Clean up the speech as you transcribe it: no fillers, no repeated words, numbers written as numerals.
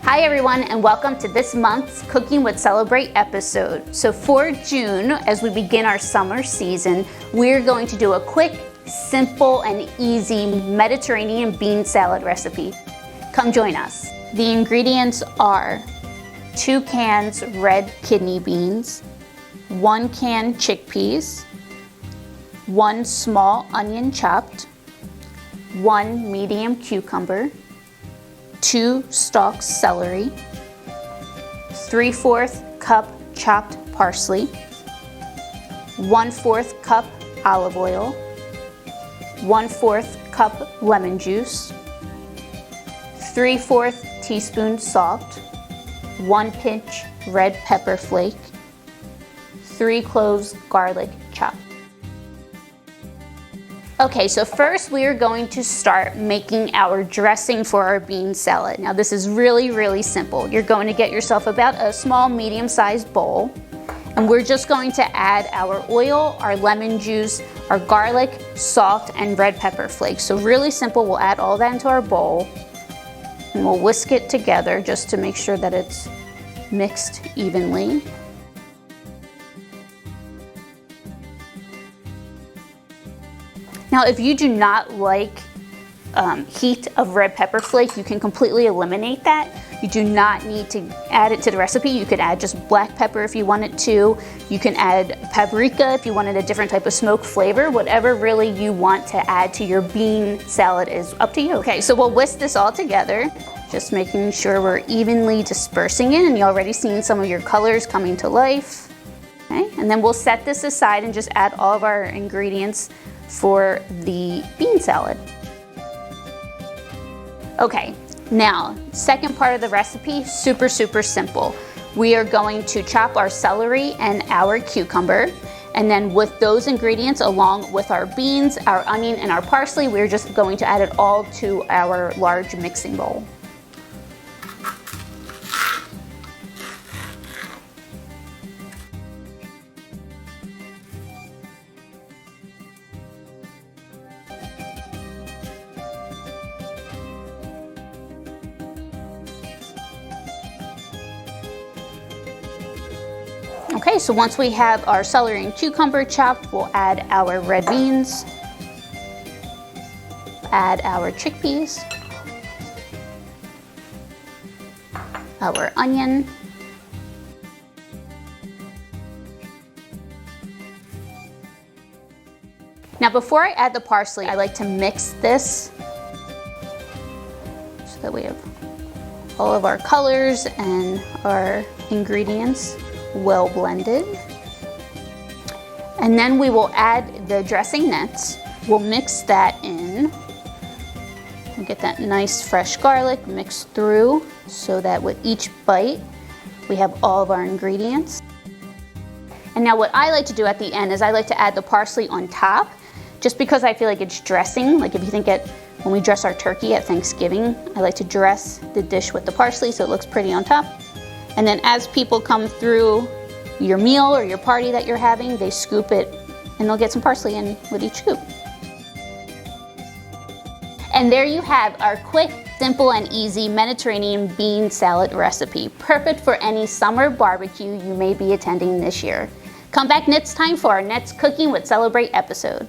Hi everyone, and welcome to this month's Cooking with Celebrate episode. So for June, as we begin our summer season, we're going to do a quick, simple, and easy Mediterranean bean salad recipe. Come join us. The ingredients are 2 cans red kidney beans, 1 can chickpeas, 1 small onion chopped, 1 medium cucumber, 2 stalks celery, 3/4 cup chopped parsley, 1/4 cup olive oil, 1/4 cup lemon juice, 3/4 teaspoon salt, 1 pinch red pepper flake, 3 cloves garlic chopped. Okay, so first we are going to start making our dressing for our bean salad. Now this is really simple. You're going to get yourself about a small medium-sized bowl, and we're just going to add our oil, our lemon juice, our garlic, salt, and red pepper flakes. So really simple. We'll add all that into our bowl and we'll whisk it together just to make sure that it's mixed evenly. Now, if you do not like heat of red pepper flake, you can completely eliminate that. You do not need to add it to the recipe. You could add just black pepper if you wanted to. You can add paprika if you wanted a different type of smoke flavor. Whatever really you want to add to your bean salad is up to you. Okay, so we'll whisk this all together, just making sure we're evenly dispersing it, and you've already seen some of your colors coming to life. Okay, and then we'll set this aside and just add all of our ingredients for the bean salad. Okay, now, second part of the recipe, super simple. We are going to chop our celery and our cucumber, and then with those ingredients along with our beans, our onion, and our parsley, we're just going to add it all to our large mixing bowl. Okay, so once we have our celery and cucumber chopped, we'll add our red beans, add our chickpeas, our onion, now before I add the parsley, I like to mix this so that we have all of our colors and our ingredients well blended. And then we will add the dressing nets. We'll mix that in and get that nice fresh garlic mixed through so that with each bite we have all of our ingredients. And now what I like to do at the end is I like to add the parsley on top, just because I feel like it's dressing. Like if you think when we dress our turkey at Thanksgiving, I like to dress the dish with the parsley so it looks pretty on top. And then as people come through your meal or your party that you're having, they scoop it and they'll get some parsley in with each scoop. And there you have our quick, simple, and easy Mediterranean bean salad recipe. Perfect for any summer barbecue you may be attending this year. Come back next time for our next Cooking with Celebrate episode.